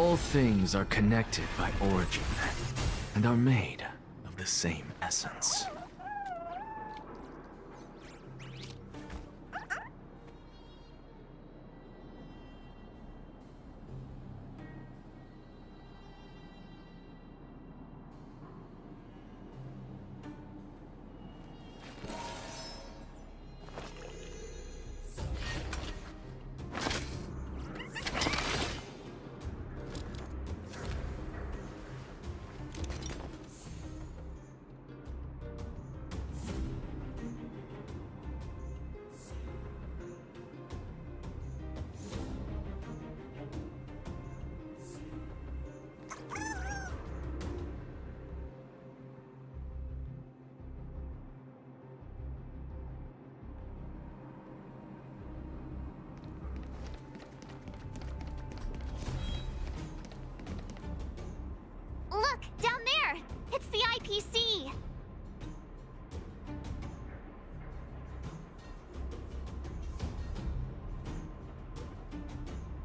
All things are connected by origin, and are made of the same essence. Look, down there! It's the IPC!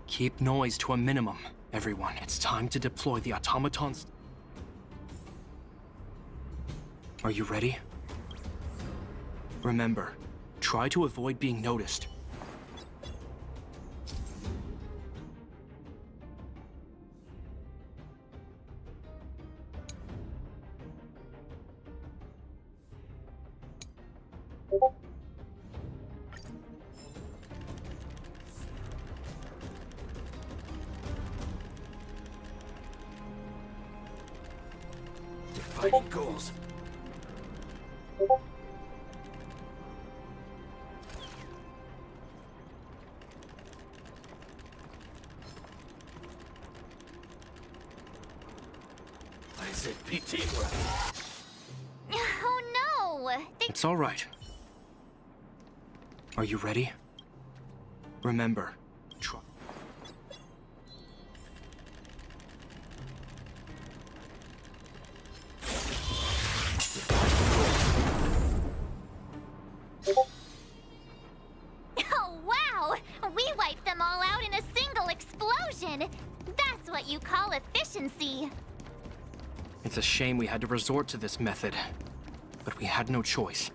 Keep noise to a minimum, everyone. It's time to deploy the automatons. Are you ready? Remember, try to avoid being noticed. Fighting goals. I said PT, right? Oh no! It's all right. Are you ready? Remember, try. Oh wow! We wiped them all out in a single explosion! That's what you call efficiency! It's a shame we had to resort to this method, but we had no choice.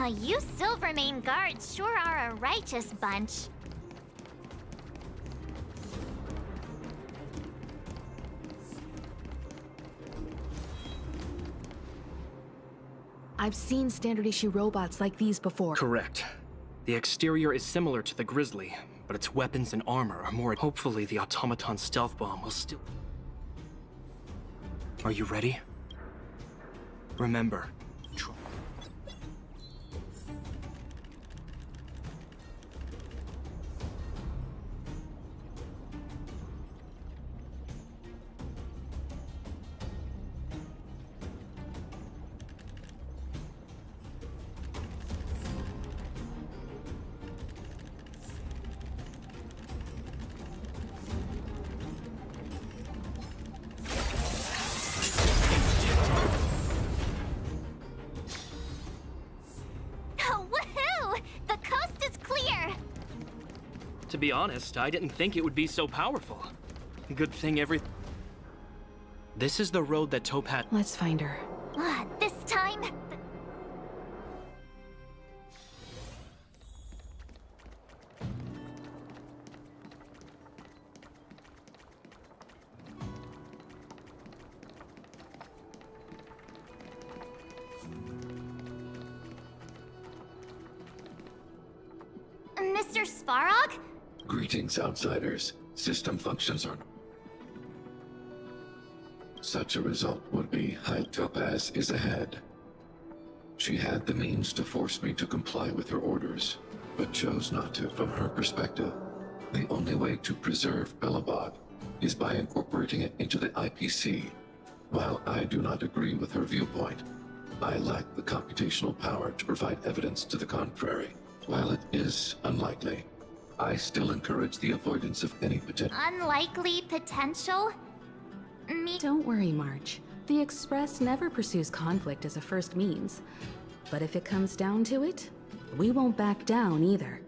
You Silvermane guards sure are a righteous bunch. I've seen standard issue robots like these before. Correct. The exterior is similar to the Grizzly, but its weapons and armor are more. Hopefully, the automaton stealth bomb will still. Are you ready? Remember, try. Oh, woohoo! The coast is clear! To be honest, I didn't think it would be so powerful. Good thing This is the road that Topaz. Let's find her. This time... Mr. Svarog? Greetings, outsiders. System functions are... Such a result would be High Topaz is ahead. She had the means to force me to comply with her orders, but chose not to. From her perspective, the only way to preserve Belobog is by incorporating it into the IPC. While I do not agree with her viewpoint, I lack the computational power to provide evidence to the contrary. While it is unlikely, I still encourage the avoidance of any potential... Unlikely potential? Don't worry, March. The Express never pursues conflict as a first means. But if it comes down to it, we won't back down either.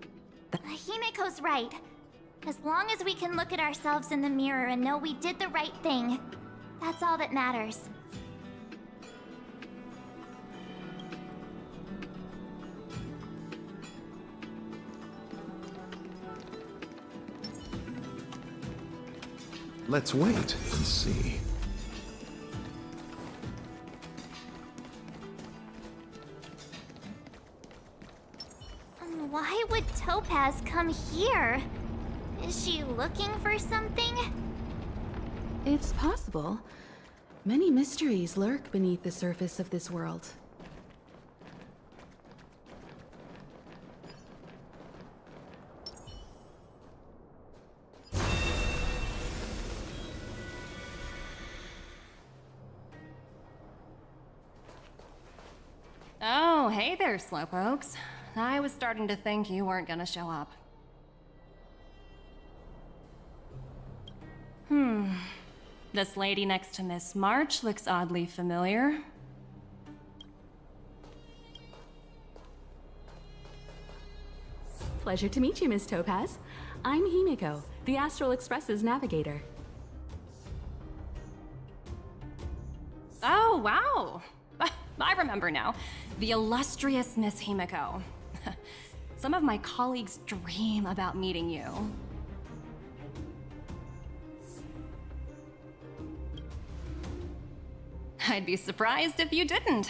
Himiko's right. As long as we can look at ourselves in the mirror and know we did the right thing, that's all that matters. Let's wait and see. Why would Topaz come here? Is she looking for something? It's possible. Many mysteries lurk beneath the surface of this world. Oh, hey there, Slowpokes. I was starting to think you weren't gonna show up. This lady next to Miss March looks oddly familiar. Pleasure to meet you, Miss Topaz. I'm Himiko, the Astral Express's navigator. Oh, wow! I remember now. The illustrious Miss Himiko. Some of my colleagues dream about meeting you. I'd be surprised if you didn't.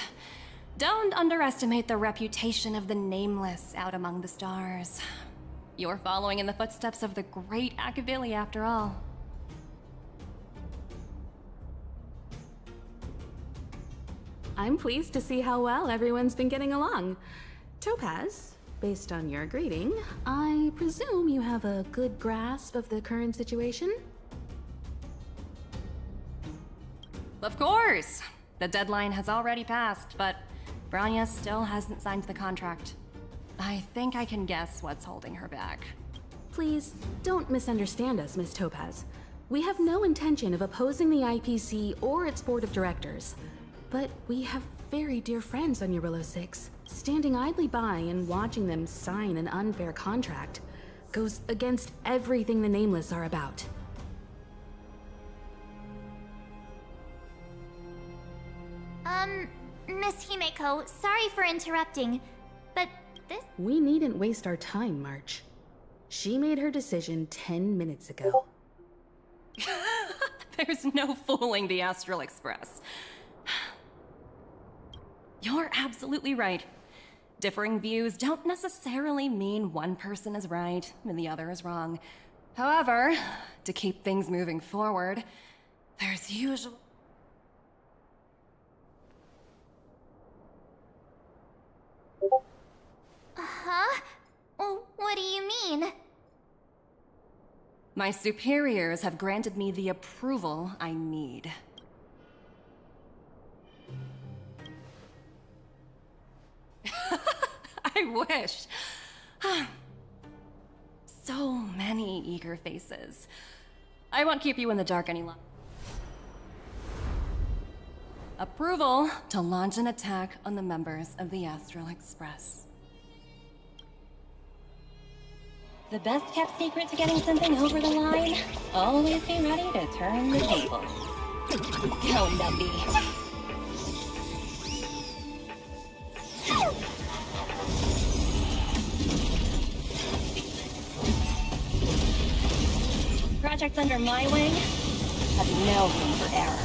Don't underestimate the reputation of the Nameless out among the stars. You're following in the footsteps of the great Akavili, after all. I'm pleased to see how well everyone's been getting along. Topaz, based on your greeting, I presume you have a good grasp of the current situation? Of course! The deadline has already passed, but Branya still hasn't signed the contract. I think I can guess what's holding her back. Please, don't misunderstand us, Miss Topaz. We have no intention of opposing the IPC or its board of directors. But we have very dear friends on Eurillo 6. Standing idly by and watching them sign an unfair contract goes against everything the Nameless are about. Miss Himeko, sorry for interrupting, but this— We needn't waste our time, March. She made her decision 10 minutes ago. There's no fooling the Astral Express. You're absolutely right. Differing views don't necessarily mean one person is right and the other is wrong. However, to keep things moving forward, there's usually— Huh? What do you mean? My superiors have granted me the approval I need. I wish. So many eager faces. I won't keep you in the dark any longer. Approval to launch an attack on the members of the Astral Express. The best kept secret to getting something over the line? Always be ready to turn the tables. Go, Numbie. Projects under my wing have no room for error.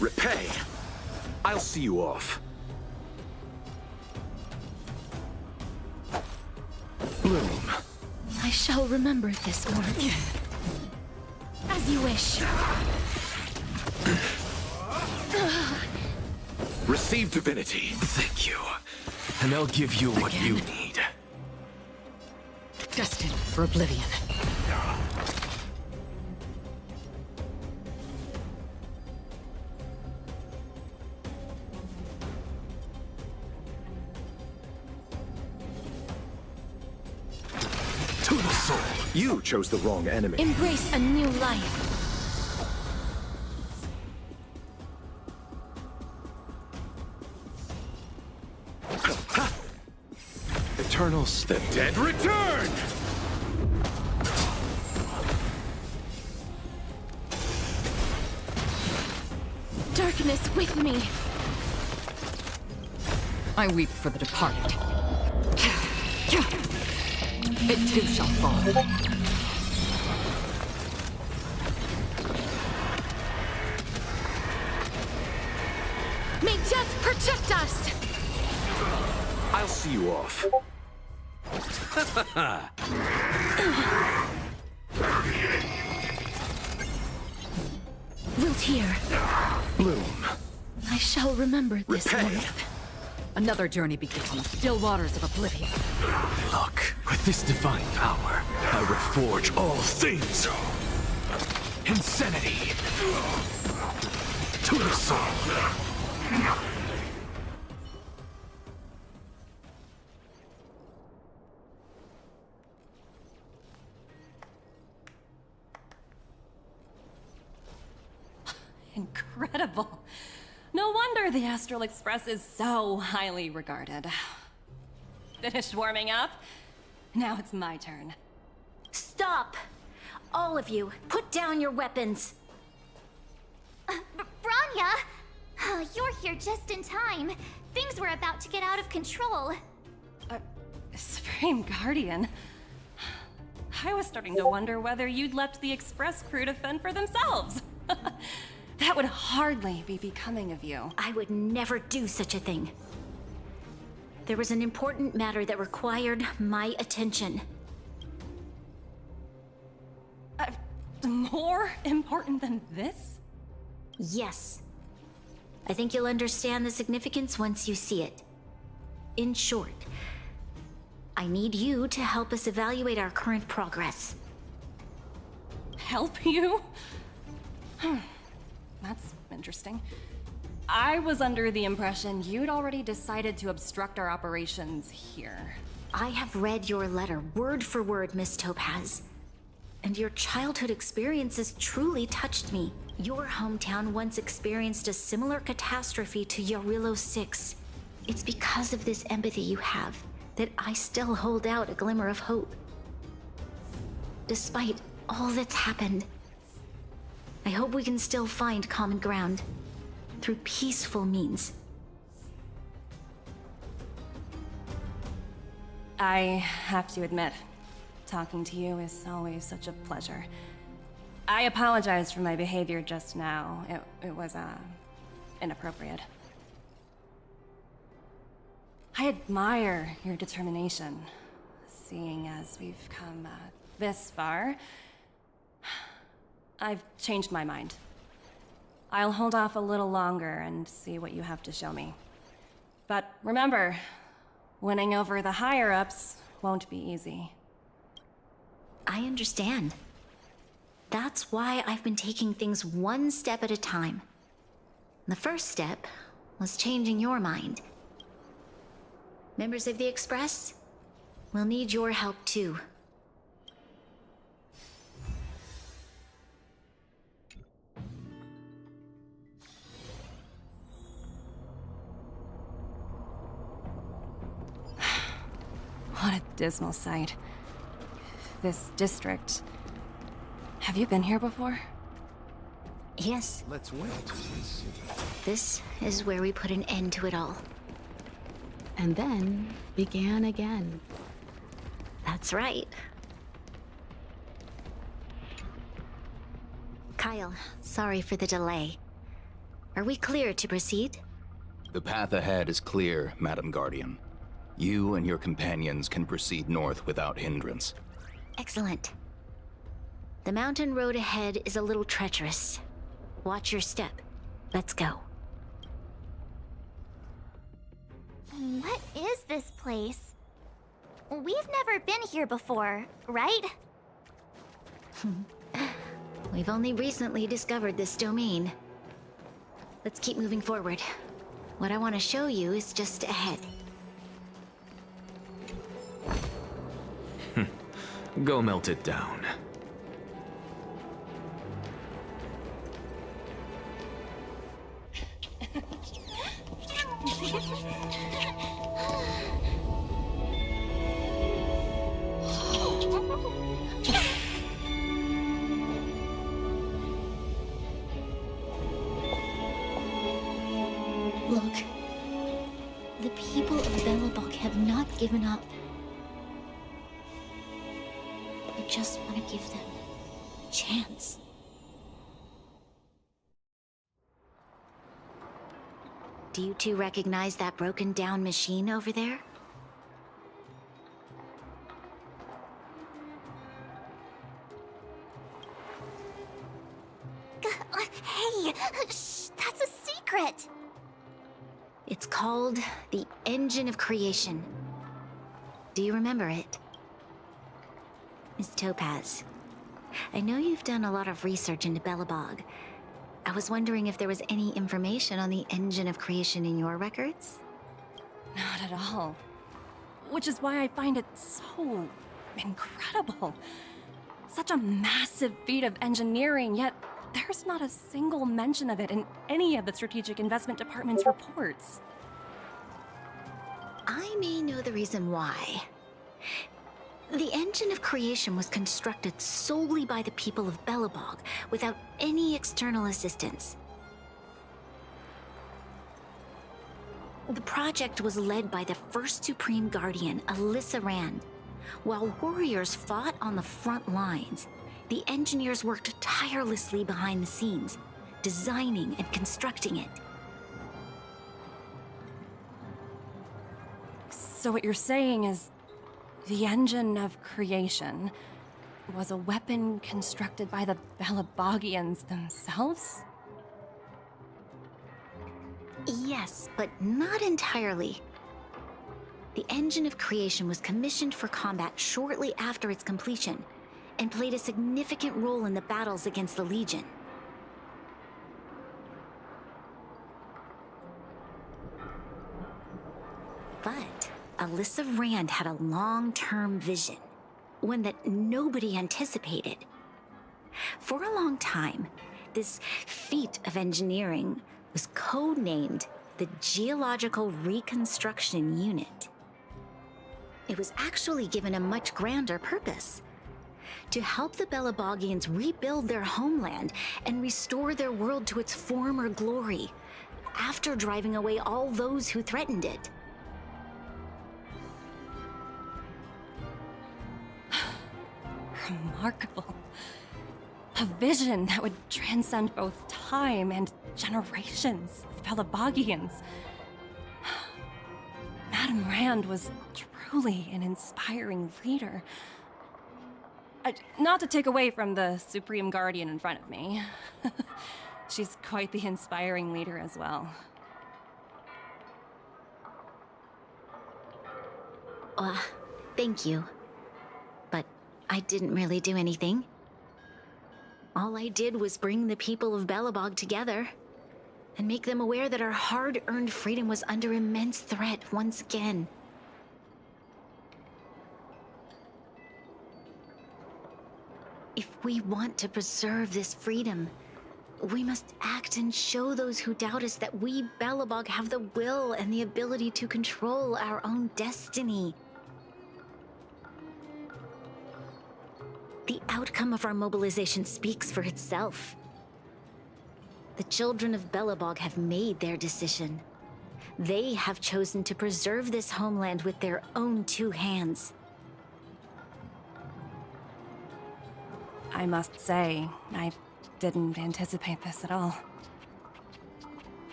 Repay! I'll see you off. Bloom. I shall remember this work. As you wish. Receive divinity. Thank you. And I'll give you what you need. Destined for oblivion. To the soul. You chose the wrong enemy. Embrace a new life. eternal The dead return! Darkness with me. I weep for the departed. It too shall fall. May death protect us! I'll see you off. Wiltier, bloom. I shall remember this Repay. warmth. Another journey begins on the still waters of oblivion. Look, with this divine power, I reforge all things. Insanity to the soul. Incredible. No wonder the Astral Express is so highly regarded. Finished warming up? Now it's my turn. Stop! All of you, put down your weapons. Branya! You're here just in time. Things were about to get out of control. Supreme Guardian. I was starting to wonder whether you'd left the Express crew to fend for themselves. That would hardly be becoming of you. I would never do such a thing. There was an important matter that required my attention. More important than this? Yes. I think you'll understand the significance once you see it. In short, I need you to help us evaluate our current progress. Help you? That's interesting. I was under the impression you'd already decided to obstruct our operations here. I have read your letter word for word, Miss Topaz. And your childhood experiences truly touched me. Your hometown once experienced a similar catastrophe to Yorillo 6. It's because of this empathy you have that I still hold out a glimmer of hope. Despite all that's happened, I hope we can still find common ground through peaceful means. I have to admit, talking to you is always such a pleasure. I apologize for my behavior just now. It was, inappropriate. I admire your determination, seeing as we've come, this far. I've changed my mind. I'll hold off a little longer and see what you have to show me. But remember, winning over the higher-ups won't be easy. I understand. That's why I've been taking things one step at a time. The first step was changing your mind. Members of the Express, we'll need your help too. What a dismal sight. This district. Have you been here before? Yes, Let's wait and see. this is where we put an end to it all. And then began again. That's right. Kyle, sorry for the delay. Are we clear to proceed? The path ahead is clear, Madam Guardian. You and your companions can proceed north without hindrance. Excellent. The mountain road ahead is a little treacherous. Watch your step. Let's go. What is this place? We've never been here before, right? We've only recently discovered this domain. Let's keep moving forward. What I want to show you is just ahead. Go melt it down. Belobog. The people of Belobog have not given up. I just want to give them a chance. Do you two recognize that broken down machine over there? Hey, shh, that's a secret. It's called the Engine of Creation. Do you remember it? Miss Topaz, I know you've done a lot of research into Belobog. I was wondering if there was any information on the Engine of Creation in your records? Not at all. Which is why I find it so incredible. Such a massive feat of engineering, yet there's not a single mention of it in any of the Strategic Investment Department's reports. I may know the reason why. The Engine of Creation was constructed solely by the people of Belobog, without any external assistance. The project was led by the first Supreme Guardian, Alyssa Rand. While warriors fought on the front lines, the engineers worked tirelessly behind the scenes, designing and constructing it. So what you're saying is, the Engine of Creation was a weapon constructed by the Belabogians themselves? Yes, but not entirely. The Engine of Creation was commissioned for combat shortly after its completion, and played a significant role in the battles against the Legion. But Alyssa Rand had a long-term vision, one that nobody anticipated. For a long time, this feat of engineering was codenamed the Geological Reconstruction Unit. It was actually given a much grander purpose: to help the Belabogians rebuild their homeland and restore their world to its former glory, after driving away all those who threatened it. Remarkable. A vision that would transcend both time and generations of Belabogians. Madame Rand was truly an inspiring leader. Not to take away from the Supreme Guardian in front of me. She's quite the inspiring leader as well. Thank you. But I didn't really do anything. All I did was bring the people of Belobog together and make them aware that our hard-earned freedom was under immense threat once again. If we want to preserve this freedom, we must act and show those who doubt us that we Belobog have the will and the ability to control our own destiny. The outcome of our mobilization speaks for itself. The children of Belobog have made their decision. They have chosen to preserve this homeland with their own two hands. I must say, I didn't anticipate this at all.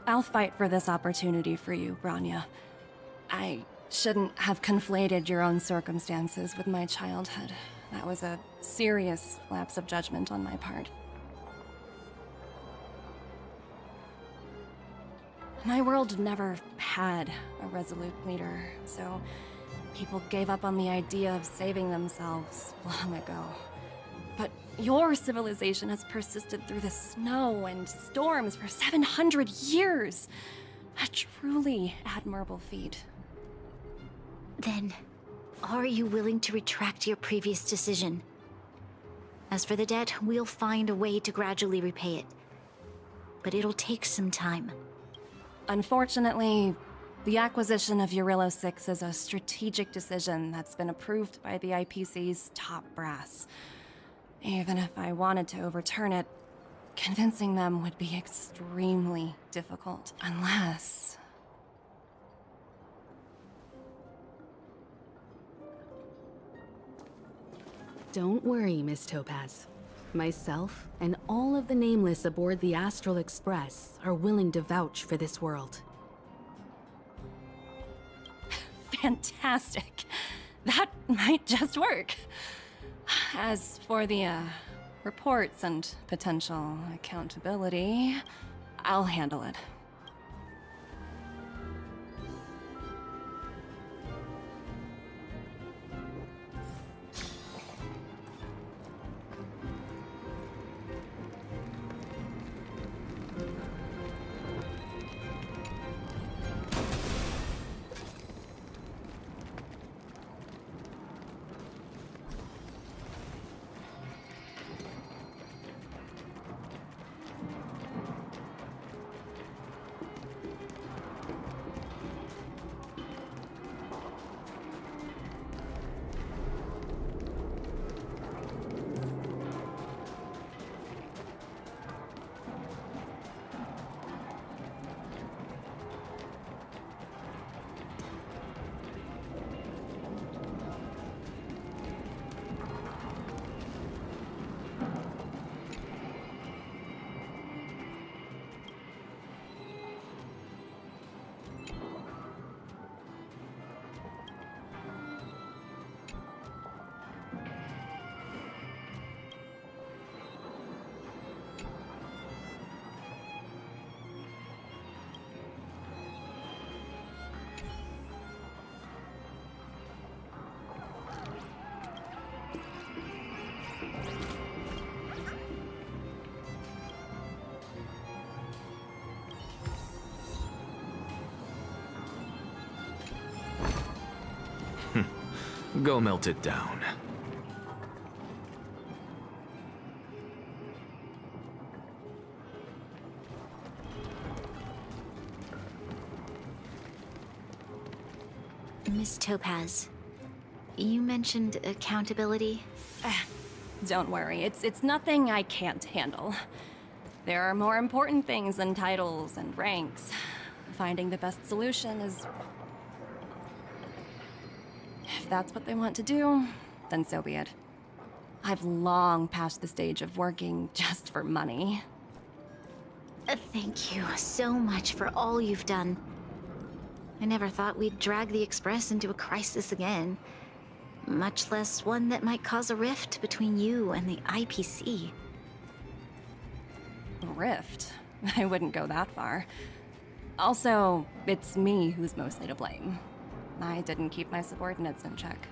I'll fight for this opportunity for you, Branya. I shouldn't have conflated your own circumstances with my childhood. That was a serious lapse of judgment on my part. My world never had a resolute leader, so people gave up on the idea of saving themselves long ago. But your civilization has persisted through the snow and storms for 700 years. A truly admirable feat. Then, are you willing to retract your previous decision? As for the debt, we'll find a way to gradually repay it. But it'll take some time. Unfortunately, The acquisition of Eurillo 6 is a strategic decision that's been approved by the IPC's top brass. Even if I wanted to overturn it, convincing them would be extremely difficult. Unless... Don't worry, Miss Topaz. Myself and all of the nameless aboard the Astral Express are willing to vouch for this world. Fantastic. That might just work. As for the, reports and potential accountability, I'll handle it. Go melt it down. Miss Topaz, you mentioned accountability. Don't worry, it's nothing I can't handle. There are more important things than titles and ranks. Finding the best solution is... If that's what they want to do, then so be it. I've long passed the stage of working just for money. Thank you so much for all you've done. I never thought we'd drag the Express into a crisis again. Much less one that might cause a rift between you and the IPC. A rift? I wouldn't go that far. Also, it's me who's mostly to blame. I didn't keep my subordinates in check.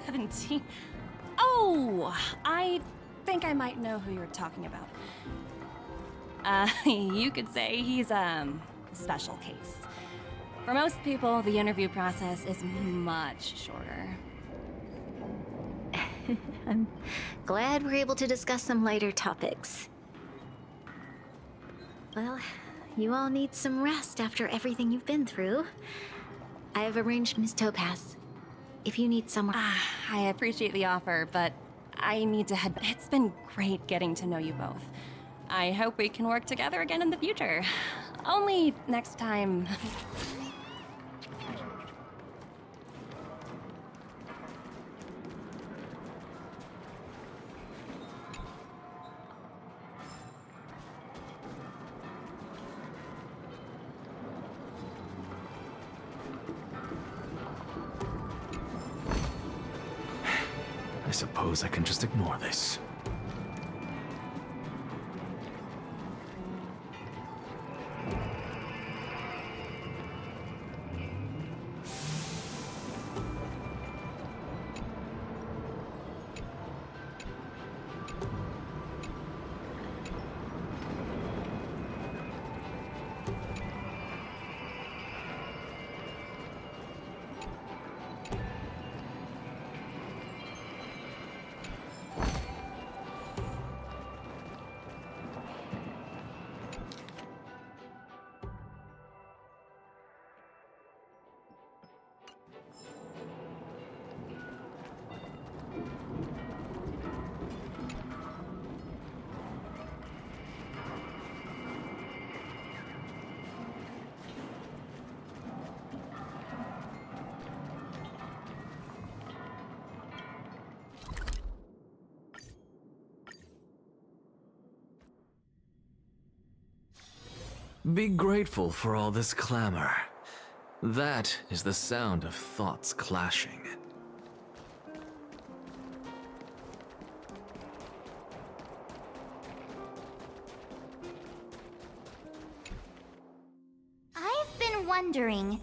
$17? Oh! I think I might know who you're talking about. You could say he's, special case. For most people, the interview process is much shorter. I'm glad we're able to discuss some lighter topics. Well, you all need some rest after everything you've been through. I have arranged Miss Topaz. If you need someone... I appreciate the offer, but I need to head... It's been great getting to know you both. I hope we can work together again in the future. Only next time... I suppose I can just ignore this. Be grateful for all this clamor. That is the sound of thoughts clashing. I've been wondering,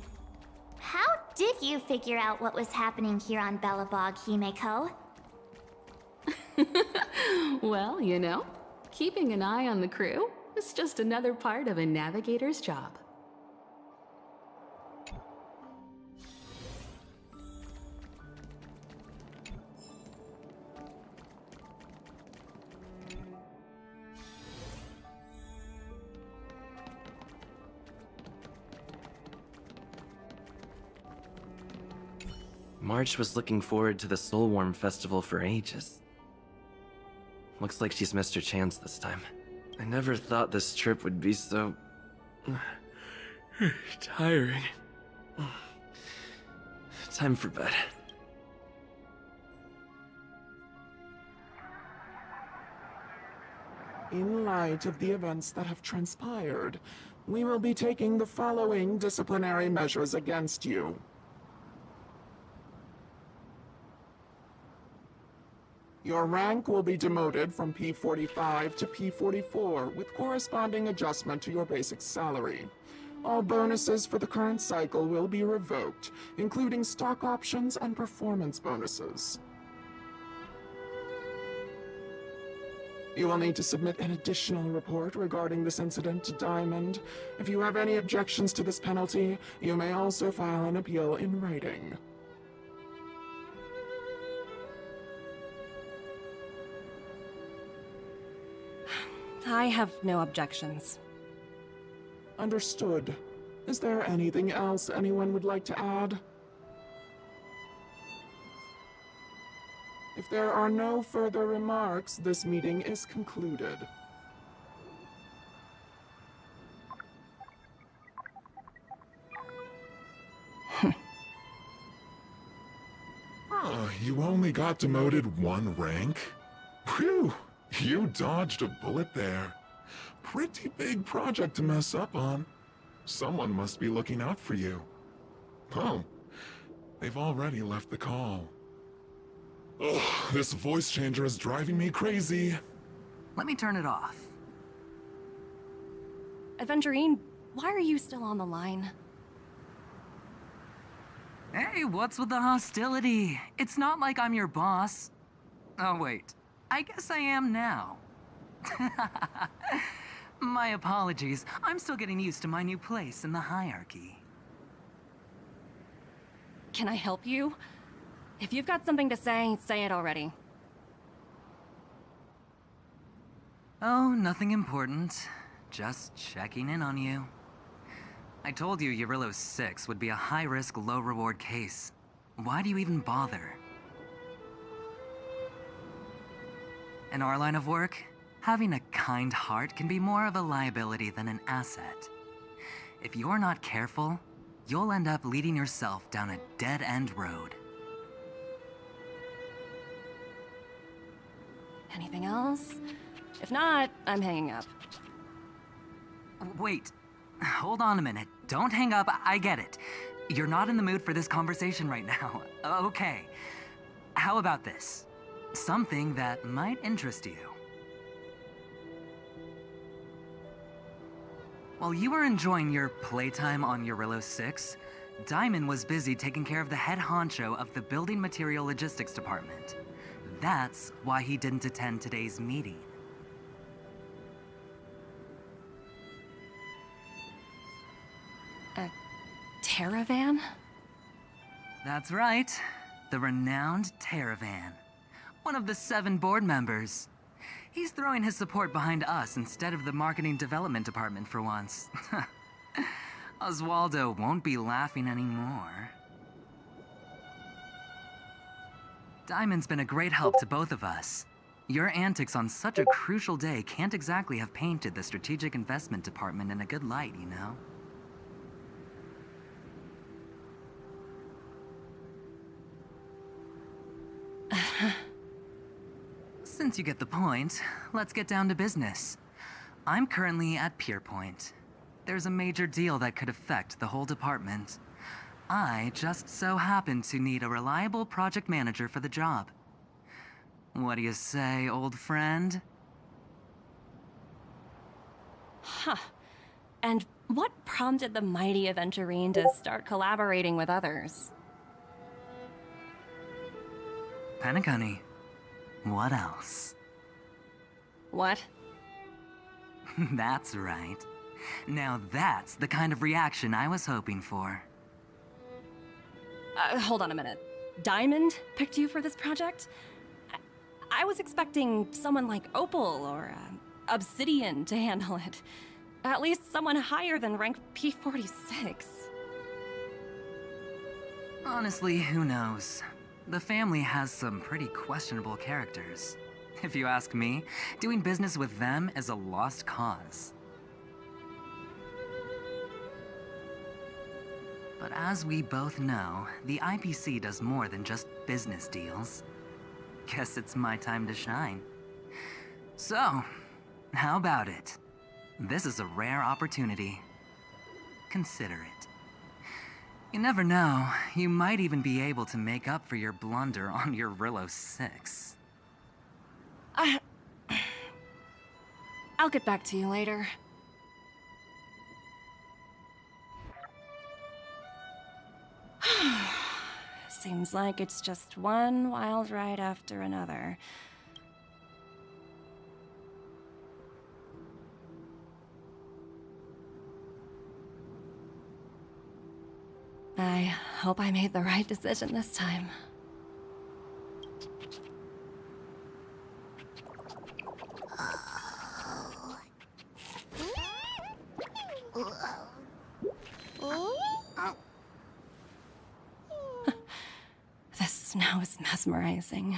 how did you figure out what was happening here on Belobog, Himeko? Well, you know, keeping an eye on the crew is just another part of a navigator's job. March was looking forward to the Soulwarm Festival for ages. Looks like she's missed her chance this time. I never thought this trip would be so... tiring. Time for bed. In light of the events that have transpired, we will be taking the following disciplinary measures against you. Your rank will be demoted from P45 to P44 with corresponding adjustment to your basic salary. All bonuses for the current cycle will be revoked, including stock options and performance bonuses. You will need to submit an additional report regarding this incident to Diamond. If you have any objections to this penalty, you may also file an appeal in writing. I have no objections. Understood. Is there anything else anyone would like to add? If there are no further remarks, this meeting is concluded. You only got demoted one rank? Whew! You dodged a bullet there. Pretty big project to mess up on. Someone must be looking out for you. Oh, they've already left the call. Ugh, this voice changer is driving me crazy. Let me turn it off. Aventurine, why are you still on the line? Hey, what's with the hostility? It's not like I'm your boss. Oh, wait. I guess I am now. My apologies. I'm still getting used to my new place in the hierarchy. Can I help you? If you've got something to say it already. Oh, nothing important. Just checking in on you. I told you Eurylos 6 would be a high-risk, low-reward case. Why do you even bother? In our line of work, having a kind heart can be more of a liability than an asset. If you're not careful, you'll end up leading yourself down a dead-end road. Anything else? If not, I'm hanging up. Wait, hold on a minute. Don't hang up, I get it. You're not in the mood for this conversation right now. Okay, how about this? Something that might interest you. While you were enjoying your playtime on Eurylos 6, Diamond was busy taking care of the head honcho of the Building Material Logistics Department. That's why he didn't attend today's meeting. A Terravan? That's right. The renowned Terravan. One of the 7 board members. He's throwing his support behind us instead of the marketing development department for once. Oswaldo won't be laughing anymore. Diamond's been a great help to both of us. Your antics on such a crucial day can't exactly have painted the strategic investment department in a good light, you know? Since you get the point, let's get down to business. I'm currently at Pier Point. there's a major deal that could affect the whole department. I just so happen to need a reliable project manager for the job. What do you say, old friend? Huh. And what prompted the mighty Aventurine to start collaborating with others? Penacony. What else? What? That's right. Now that's the kind of reaction I was hoping for. Hold on a minute. Diamond picked you for this project? I was expecting someone like Opal or Obsidian to handle it. At least someone higher than rank P46. Honestly, who knows? The family has some pretty questionable characters. If you ask me, doing business with them is a lost cause. But as we both know, the IPC does more than just business deals. Guess it's my time to shine. So, how about it? This is a rare opportunity. Consider it. You never know, you might even be able to make up for your blunder on your Rillo 6. I'll get back to you later. Seems like it's just one wild ride after another. I hope I made the right decision this time. The snow is mesmerizing.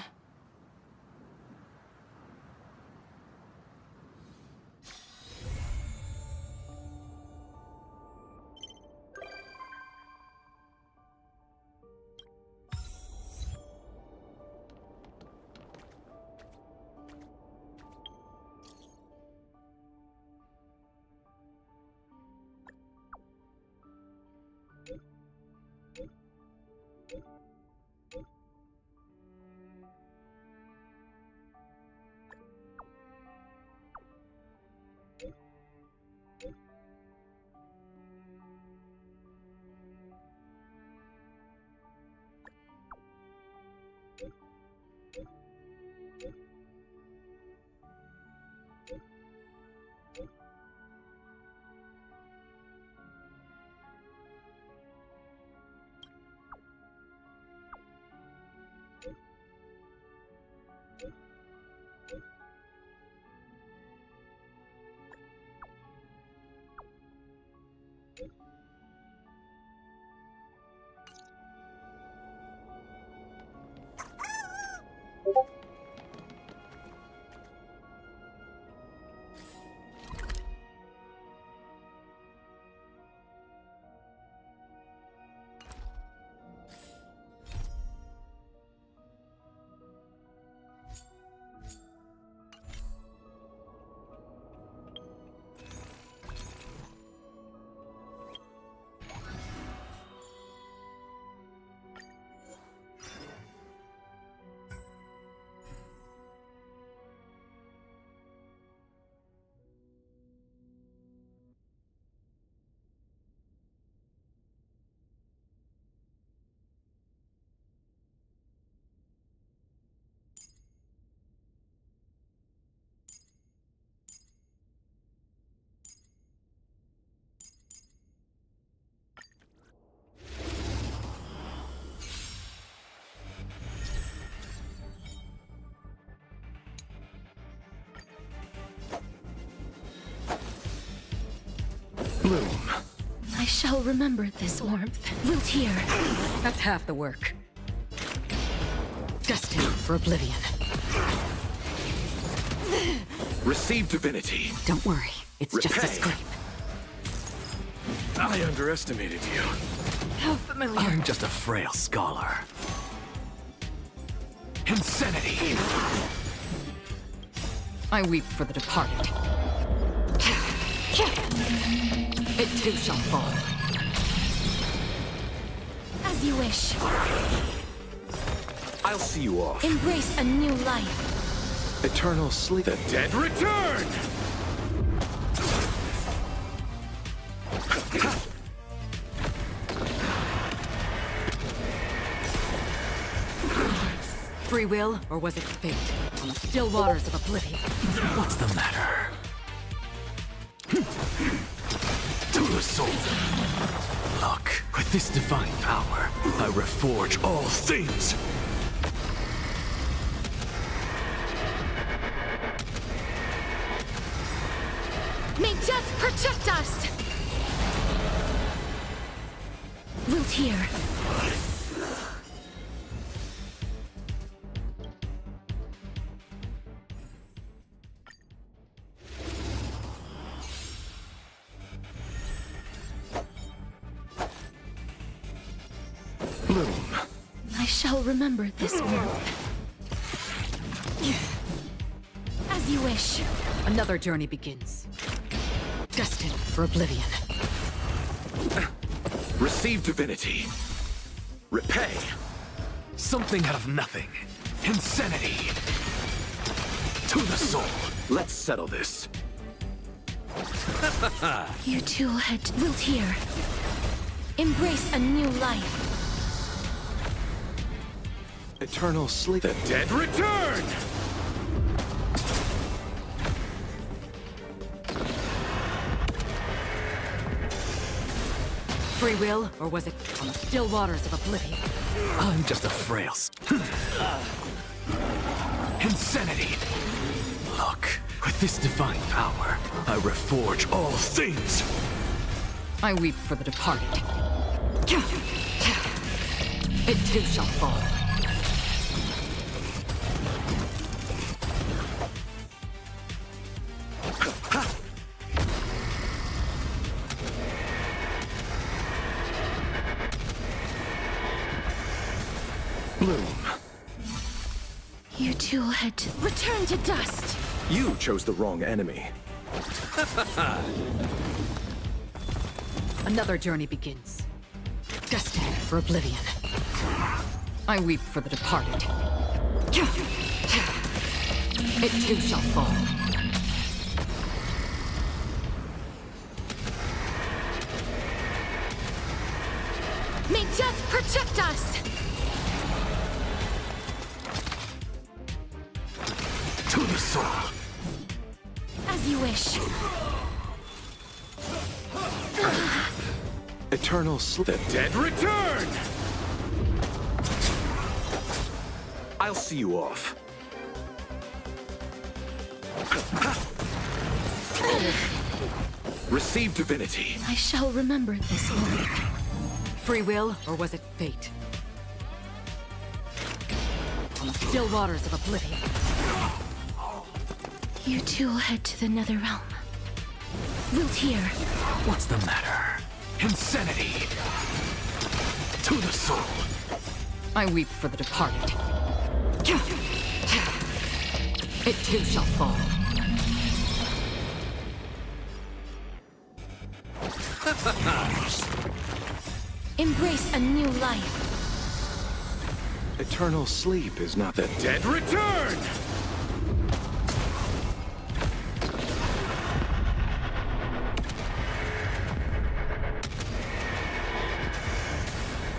Bloom. I shall remember this warmth. Wilt here. That's half the work. Destined for oblivion. Receive divinity. Don't worry, it's just a Repay. scrape. I underestimated you. How familiar. I'm just a frail scholar. Insanity! I weep for the departed. It too shall fall. As you wish. I'll see you off. Embrace a new life. Eternal sleep. The dead return! Free will, or was it fate? On the still waters of oblivion. What's the matter? To the soul. Look, with this divine power, I reforge all things. May death protect us! Wilt hear. Bloom. I shall remember this world. As you wish. Another journey begins. Destined for oblivion. Receive divinity. Repay. Something out of nothing. Insanity. To the soul. Let's settle this. You two wilt hear. Embrace a new life. Eternal sleep. The dead return! Free will, or was it on the still waters of oblivion? I'm just a frail... Insanity! Look, with this divine power, I reforge all things! I weep for the departed. It too shall fall. Bloom. You two had to return to dust. You chose the wrong enemy. Another journey begins. Destined for oblivion. I weep for the departed. It too shall fall. May death protect us! To the soul. As you wish. Eternal sleep. The dead return! I'll see you off. Receive divinity. I shall remember this world. Free will, or was it fate? On the still waters of oblivion. You two head to the nether realm. Wilt hear. What's the matter? Insanity! To the soul. I weep for the departed. It too shall fall. Embrace a new life. Eternal sleep is not the dead return!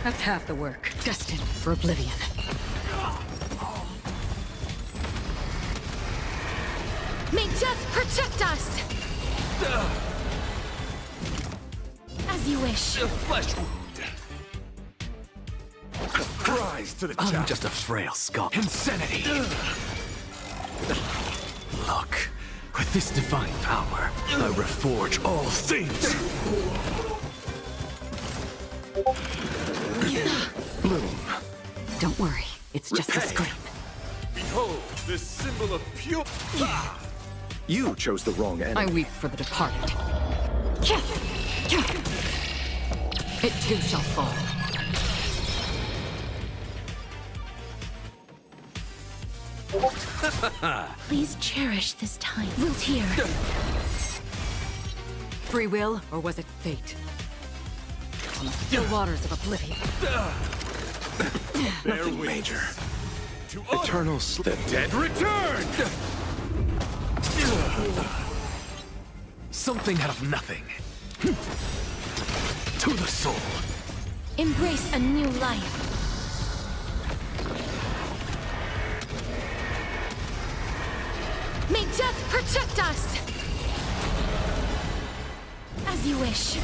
That's half the work. Destined for oblivion. May death protect us! As you wish. A flesh wound. Rise to the I'm challenge. just a frail skull. Insanity! Look, with this divine power, I reforge all things! Bloom. Don't worry, it's just a scream. Behold, this symbol of pure... You chose the wrong enemy. I weep for the departed. It too shall fall. Please cherish this time. Wilt hear. Free will, or was it fate? On the still waters of oblivion. Nothing major. Eternal The dead return! Something out of nothing. To the soul. Embrace a new life. May death protect us! As you wish.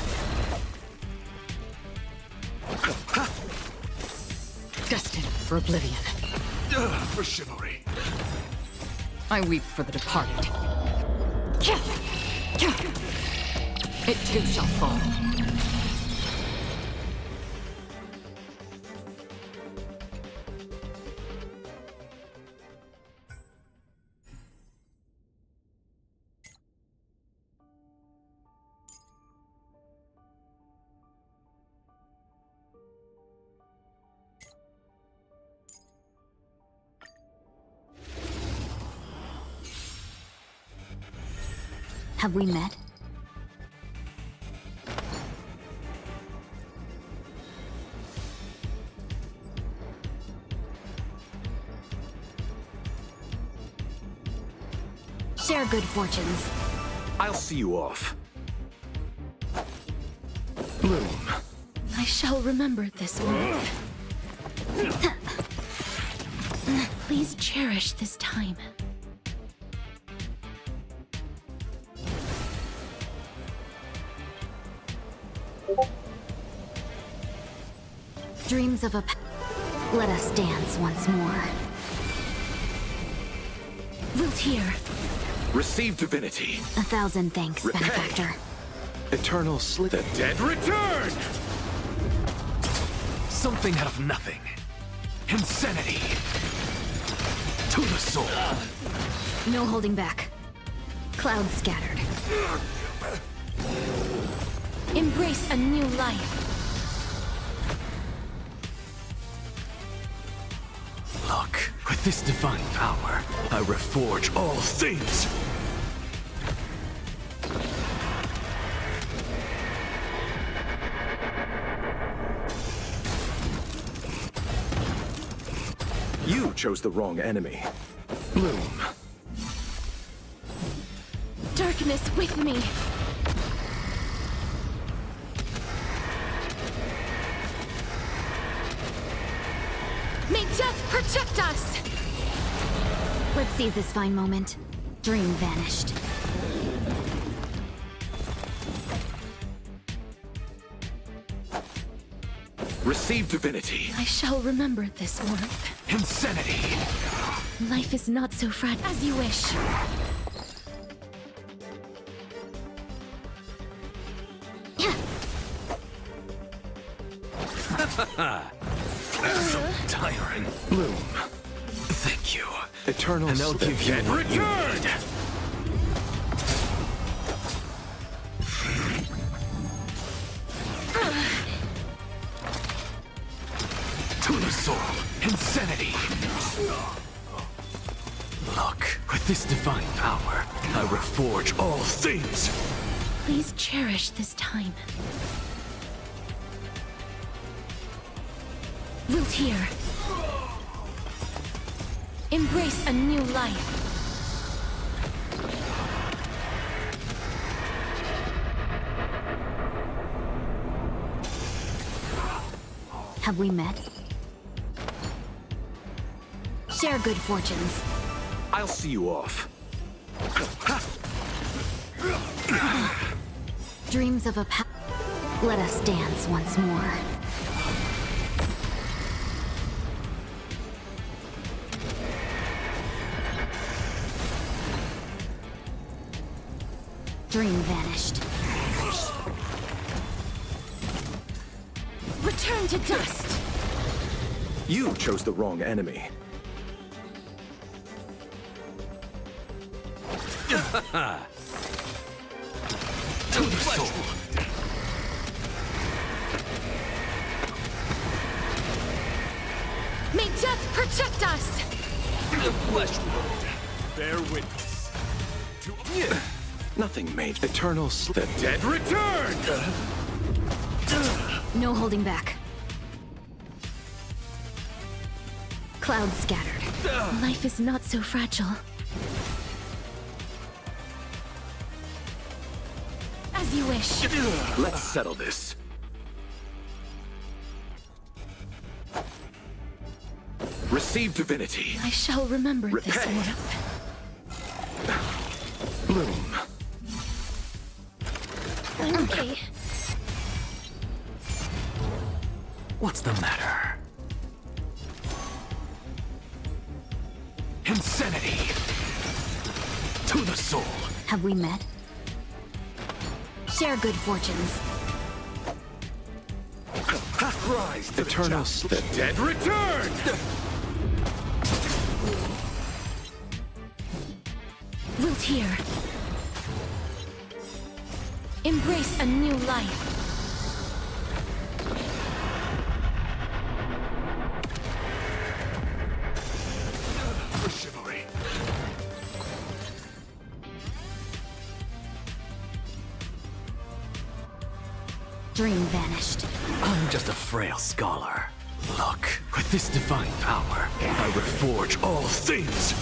Destined for oblivion. For chivalry. I weep for the departed. It too shall fall. Have we met? Share good fortunes. I'll see you off. Bloom. I shall remember this one. Please cherish this time. Dreams of a let us dance once more. Wilt here. Receive divinity. 1,000 thanks, Repay. benefactor. Eternal slip. The dead return! Something out of nothing. Insanity. To the soul. No holding back. Clouds scattered. Embrace a new life. Look, with this divine power, I reforge all things! You chose the wrong enemy. Bloom. Darkness with me. May death protect us! Let's seize this fine moment. Dream vanished. Receive divinity. I shall remember this warmth. Insanity! Life is not so fragile as you wish. So tiring. Bloom. Thank you. Eternal And I'll give you what you return! need. To the soul. Insanity. Look, with this divine power, I reforge all things. Please cherish this time. Wilt here. Embrace a new life. Have we met? Share good fortunes. I'll see you off. Dreams of a let us dance once more. Dream vanished. Return to dust! You chose the wrong enemy. To the soul. May death protect us! The flesh wound. Bear witness. To Nothing made Eternal the dead return! No holding back. Clouds scattered. Life is not so fragile. As you wish. Let's settle this. Receive divinity. I shall remember this Repay. one. Bloom. Okay. What's the matter? Insanity! To the soul! Have we met? Share good fortunes. Rise to Eternal the dead return! Wilt hear. Embrace a new life. For chivalry. Dream vanished. I'm just a frail scholar. Look, with this divine power, I reforge all things!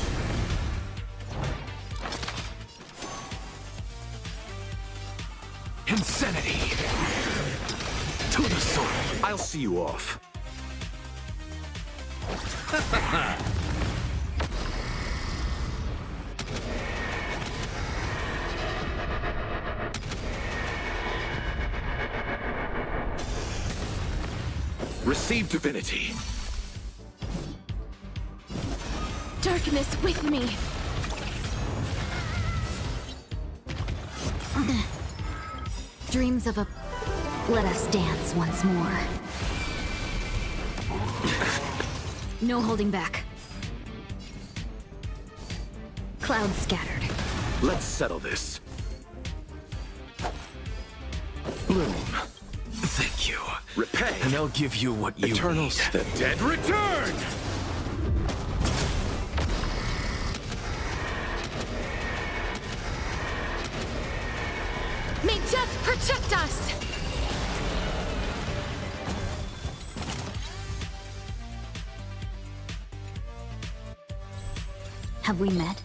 Insanity! To the soul! I'll see you off. Receive divinity. Darkness with me. Dreams of a... Let us dance once more. No holding back. Clouds scattered. Let's settle this. Bloom. Thank you. Repay. And I'll give you what you Eternal need. the dead return! May death protect us! Have we met?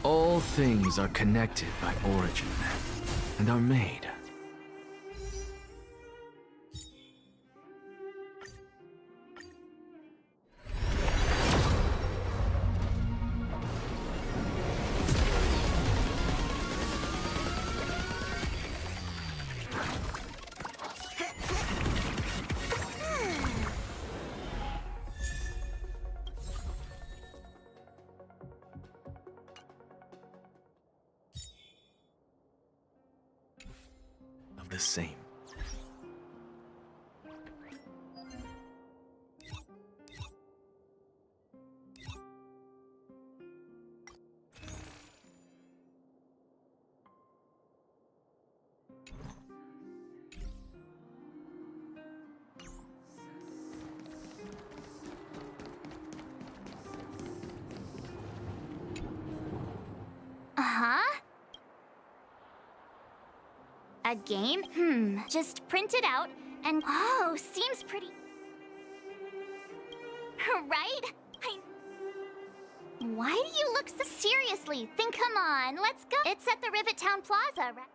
All things are connected by origin, and are made. Of the same. A game? Just print it out and... Oh, seems pretty... Right? Why do you look so seriously? Then come on, let's go. It's at the Rivet Town Plaza, right?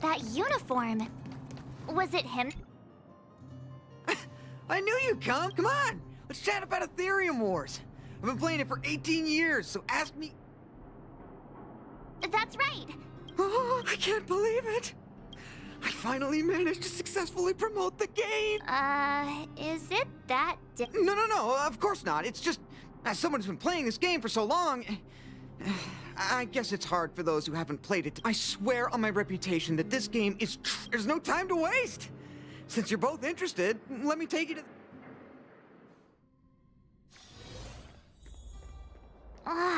That uniform. Was it him? I knew you'd come. Come on. Let's chat about Ethereum Wars. I've been playing it for 18 years, so ask me... That's right. Oh, I can't believe it. I finally managed to successfully promote the game. Is it that No, of course not. It's just, as someone who's been playing this game for so long... I guess it's hard for those who haven't played it. I swear on my reputation that this game is there's no time to waste. Since you're both interested, let me take you to...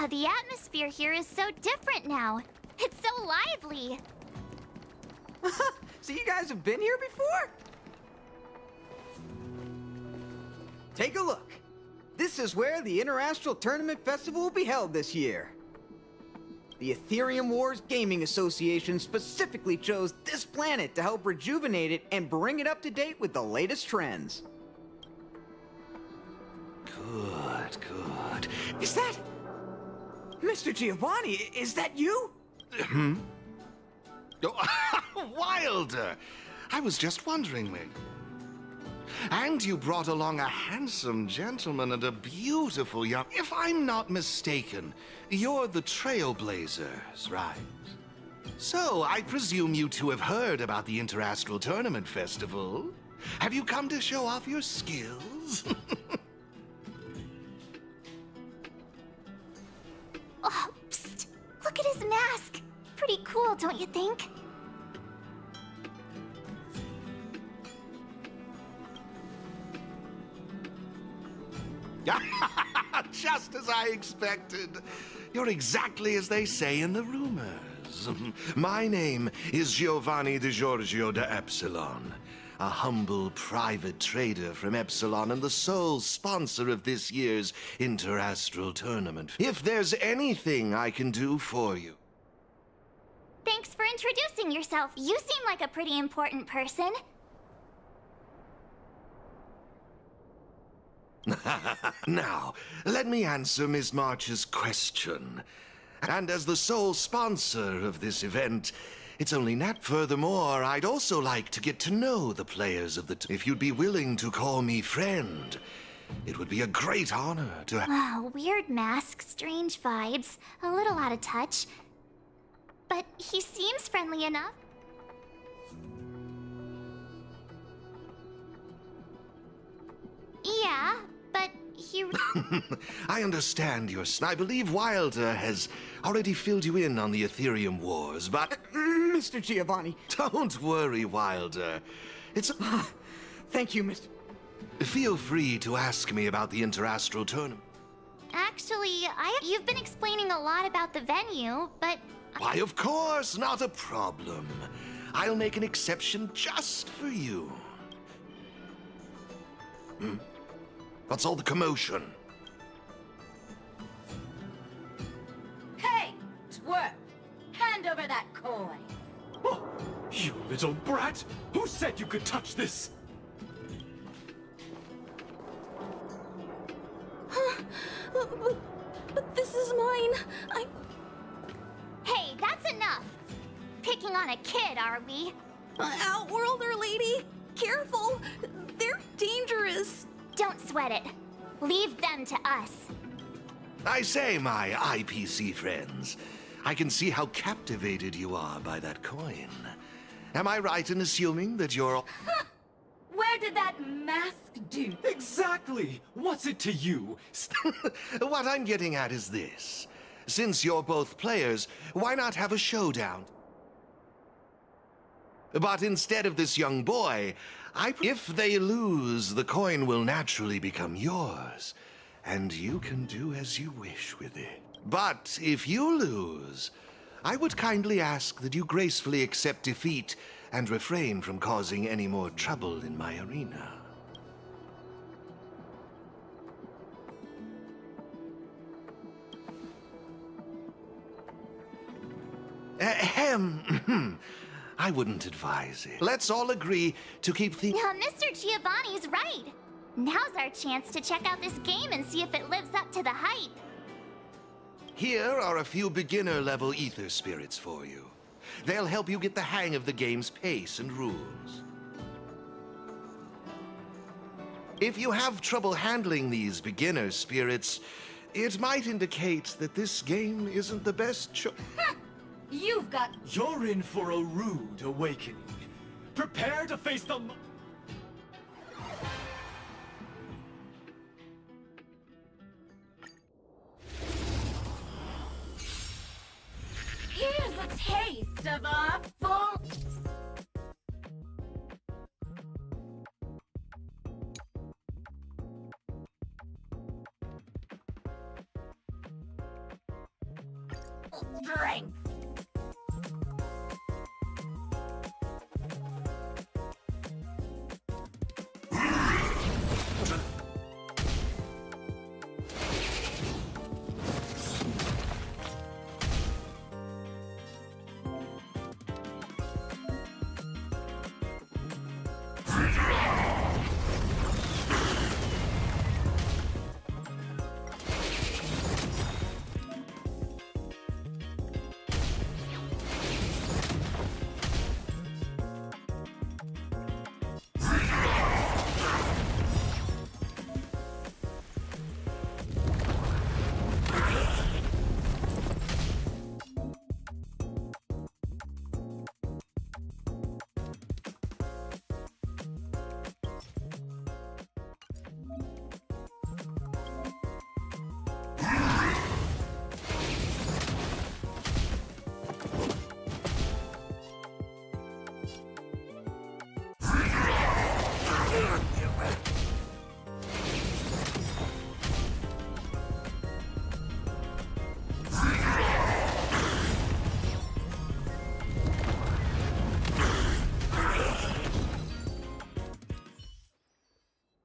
The atmosphere here is so different now. It's so lively. So you guys have been here before? Take a look. This is where the Interastral Tournament Festival will be held this year. The Ethereum Wars Gaming Association specifically chose this planet to help rejuvenate it and bring it up to date with the latest trends. Good. Is that... Mr. Giovanni, is that you? Wilder! I was just wondering, Meg. And you brought along a handsome gentleman and a beautiful young... If I'm not mistaken, you're the Trailblazers, right? So, I presume you two have heard about the Interastral Tournament Festival? Have you come to show off your skills? Oh, psst! Look at his mask! Pretty cool, don't you think? Just as I expected. You're exactly as they say in the rumors. My name is Giovanni Di Giorgio de Epsilon, a humble private trader from Epsilon and the sole sponsor of this year's Interastral Tournament. If there's anything I can do for you... Thanks for introducing yourself. You seem like a pretty important person. Now, let me answer Ms. March's question. And as the sole sponsor of this event, it's only furthermore, I'd also like to get to know the players of the if you'd be willing to call me friend, it would be a great honor to Wow, weird mask, strange vibes, a little out of touch. But he seems friendly enough. Yeah, but he... I understand I believe Wilder has already filled you in on the Ethereum Wars, but... Mr. Giovanni. Don't worry, Wilder. It's... Thank you, Mr... Feel free to ask me about the Interastral Tournament. Actually, you've been explaining a lot about the venue, but... Why, of course, not a problem. I'll make an exception just for you. What's all the commotion? Hey, twerp! Hand over that coin! Oh, you little brat! Who said you could touch this? But this is mine. Hey, that's enough! Picking on a kid, are we? Outworlder lady! Careful! They're dangerous! Don't sweat it. Leave them to us. I say, my IPC friends, I can see how captivated you are by that coin. Am I right in assuming that you're... Where did did that mask do? Exactly! What's it to you? What I'm getting at is this. Since you're both players, why not have a showdown? But instead of this young boy, if they lose, the coin will naturally become yours, and you can do as you wish with it. But if you lose, I would kindly ask that you gracefully accept defeat and refrain from causing any more trouble in my arena. I wouldn't advise it. Let's all agree to keep the... Now, Mr. Giovanni's right. Now's our chance to check out this game and see if it lives up to the hype. Here are a few beginner-level ether spirits for you. They'll help you get the hang of the game's pace and rules. If you have trouble handling these beginner spirits, it might indicate that this game isn't the best choice. You've got... You're in for a rude awakening. Prepare to face the... Here's a taste of our full... strength.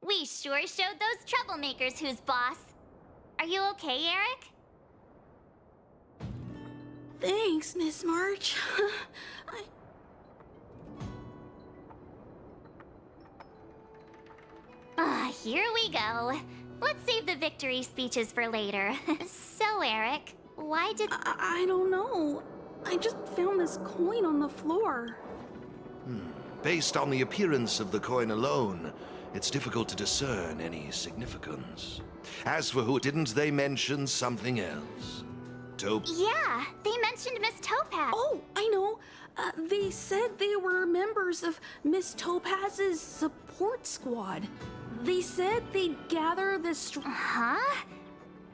We sure showed those troublemakers who's boss. Are you okay, Eric? Thanks, Miss March. Here we go. Let's save the victory speeches for later. So, Eric, why did... I don't know. I just found this coin on the floor. Based on the appearance of the coin alone, it's difficult to discern any significance. As for who, didn't they mention something else? Yeah, they mentioned Miss Topaz. Oh, I know. They said they were members of Miss Topaz's support squad. They said they'd gather the Huh?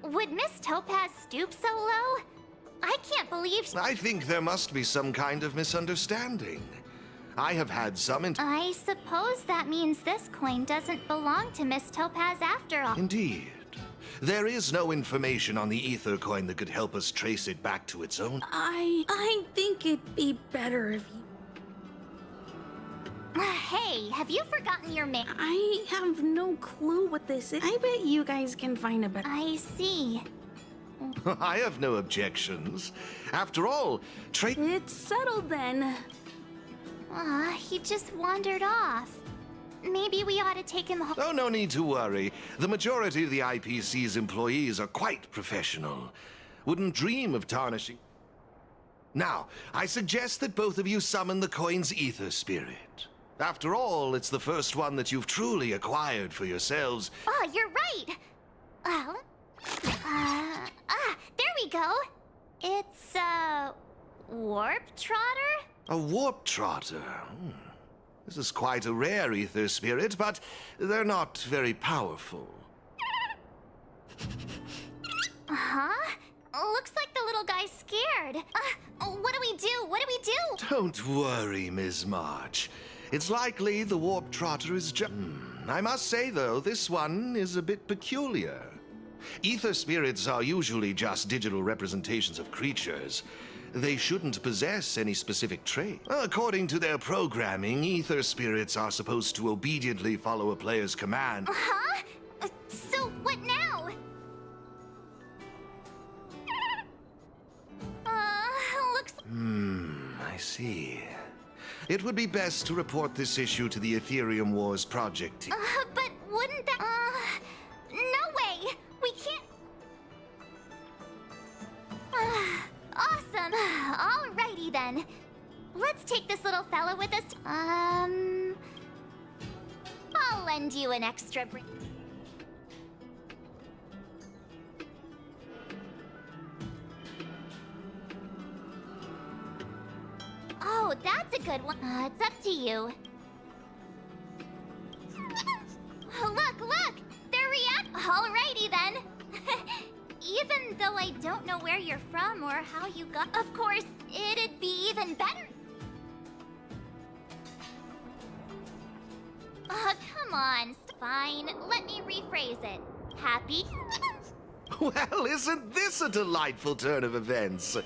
Would Miss Topaz stoop so low? I can't believe I think there must be some kind of misunderstanding. I have had some I suppose that means this coin doesn't belong to Miss Topaz after all. Indeed. There is no information on the ether coin that could help us trace it back to its own. I think it'd be better if you... Hey, have you forgotten your name? I have no clue what this is. I bet you guys can find a better... I see. I have no objections. After all, It's settled then. He just wandered off. Maybe we ought to take him home. Oh, no need to worry. The majority of the IPC's employees are quite professional. Wouldn't dream of tarnishing. Now, I suggest that both of you summon the coin's ether spirit. After all, it's the first one that you've truly acquired for yourselves. Oh, you're right. There we go. It's a warp trotter? A warp trotter. This is quite a rare ether spirit, but they're not very powerful. Huh? Looks like the little guy's scared. What do we do? What do we do? Don't worry, Ms. March. It's likely the Warp Trotter is just... I must say, though, this one is a bit peculiar. Ether spirits are usually just digital representations of creatures. They shouldn't possess any specific trait. According to their programming, ether spirits are supposed to obediently follow a player's command. Huh? So what now? Looks... I see. It would be best to report this issue to the Ethereum Wars project team. But wouldn't that... no way! We can't... Awesome. Alrighty then. Let's take this little fella with us. I'll lend you an extra brick. Oh, that's a good one. It's up to you. Look! They're Alrighty then. Even though I don't know where you're from or how you got... Of course, it'd be even better. Come on. Fine. Let me rephrase it. Happy? Well, isn't this a delightful turn of events?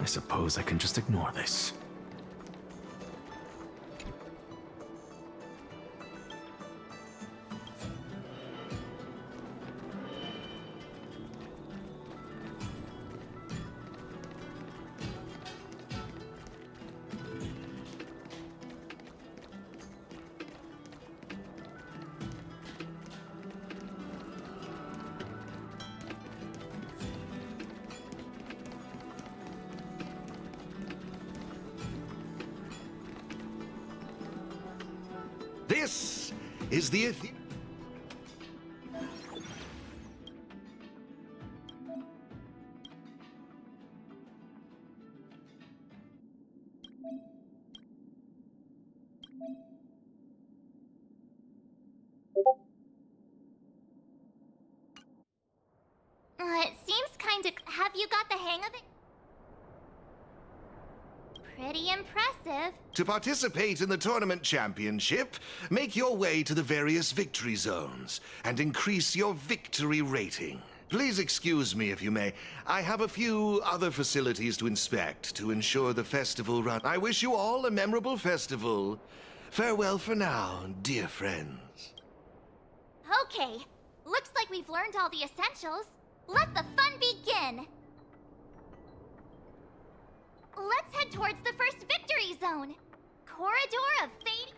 I suppose I can just ignore this. This is the It seems kind of... Have you got the hang of it? Pretty impressive. To participate in the tournament championship, make your way to the various victory zones and increase your victory rating. Please excuse me if you may. I have a few other facilities to inspect to ensure the festival run. I wish you all a memorable festival. Farewell for now, dear friends. Okay. Looks like we've learned all the essentials. Let the fun begin! Let's head towards the first victory zone. Corridor of Fate.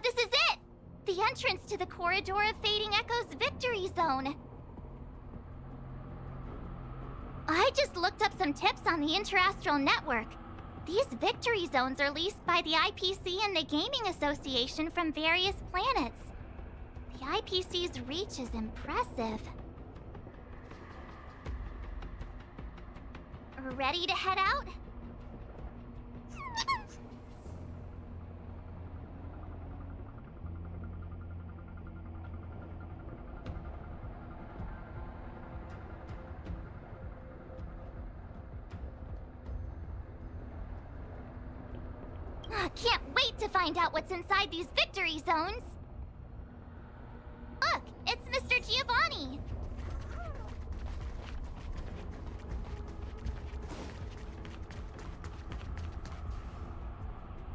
This is it! The entrance to the Corridor of Fading Echoes Victory Zone. I just looked up some tips on the Interastral Network. These victory zones are leased by the IPC and the Gaming Association from various planets. The IPC's reach is impressive. Ready to head out? Can't wait to find out what's inside these victory zones! Look, it's Mr. Giovanni!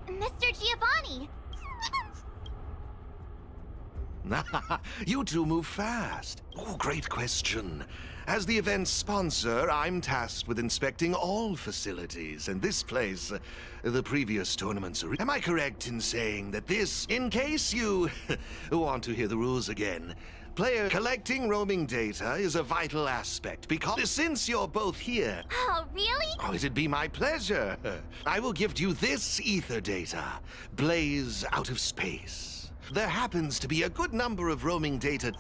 Mr. Giovanni! You two move fast. Oh, great question. As the event's sponsor, I'm tasked with inspecting all facilities, and this place, the previous tournaments. Am I correct in saying that this, in case you want to hear the rules again, player collecting roaming data is a vital aspect, because since you're both here... Oh, really? Oh, it'd be my pleasure. I will gift you this ether data, Blaze out of space. There happens to be a good number of roaming data...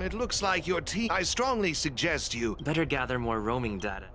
It looks like your team... I strongly suggest you... Better gather more roaming data.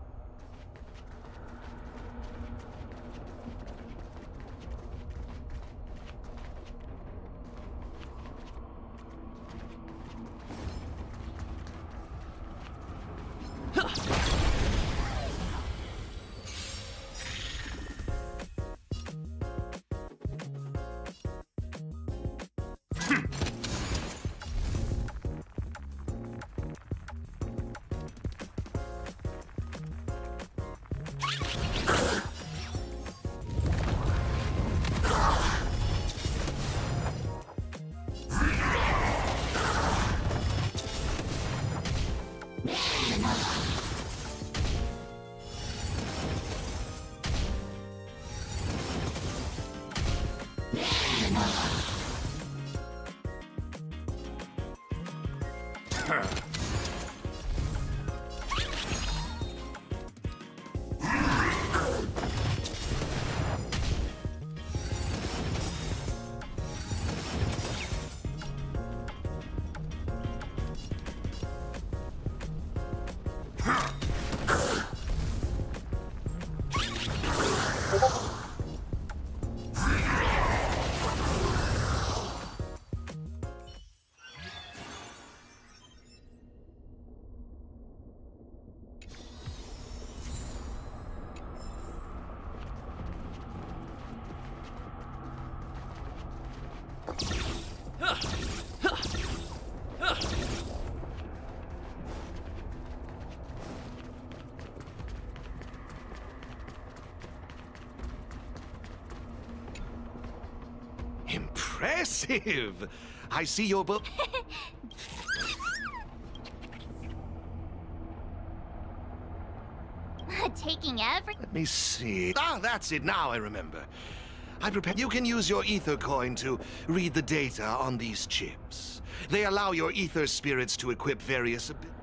Impressive! I see your book. Taking every. Let me see. Ah, that's it. Now I remember. I prepared. You can use your ether coin to read the data on these chips. They allow your ether spirits to equip various abilities.